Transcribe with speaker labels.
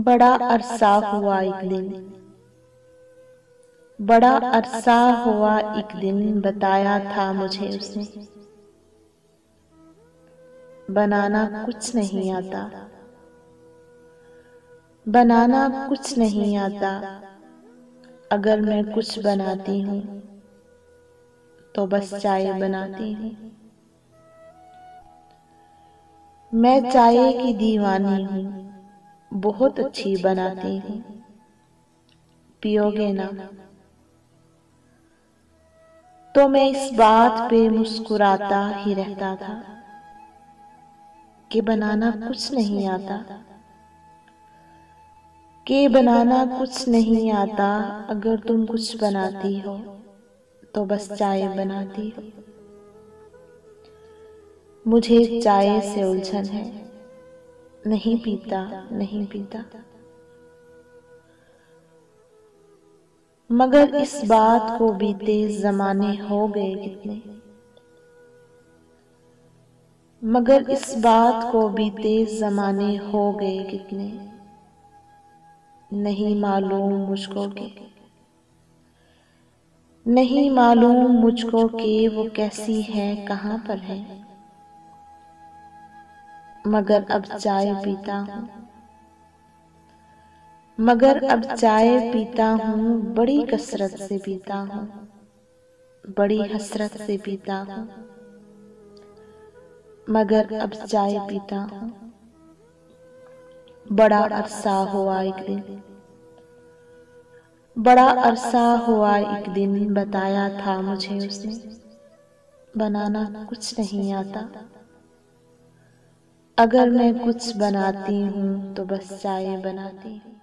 Speaker 1: बड़ा अरसा हुआ एक दिन, बड़ा अरसा हुआ एक दिन, बताया था मुझे उसने, बनाना कुछ नहीं आता, बनाना कुछ नहीं आता। अगर मैं कुछ बनाती हूँ तो बस चाय बनाती हूँ। मैं चाय की दीवानी हूँ, बहुत अच्छी बनाती हूँ, पियोगे ना? तो मैं इस बात पे मुस्कुराता ही रहता था कि बनाना कुछ नहीं आता, कि बनाना कुछ नहीं आता। अगर तुम कुछ बनाती हो तो बस चाय बनाती हो। मुझे चाय से उलझन है, नहीं पीता, नहीं पीता। मगर इस बात को बीते ज़माने हो गए कितने, मगर इस बात को बीते ज़माने हो गए कितने। नहीं मालूम मुझको कि, नहीं मालूम मुझको कि वो कैसी है, कहाँ पर है। मगर अब चाय पीता हूँ, मगर अब चाय पीता हूँ, बड़ी कसरत से पीता हूँ, बड़ी हसरत से पीता हूँ। मगर अब चाय पीता हूँ। बड़ा अरसा हुआ एक दिन, बड़ा अरसा हुआ एक दिन, बताया था मुझे उसने, बनाना कुछ नहीं आता। अगर मैं कुछ बनाती हूँ तो बस चाय बनाती हूँ।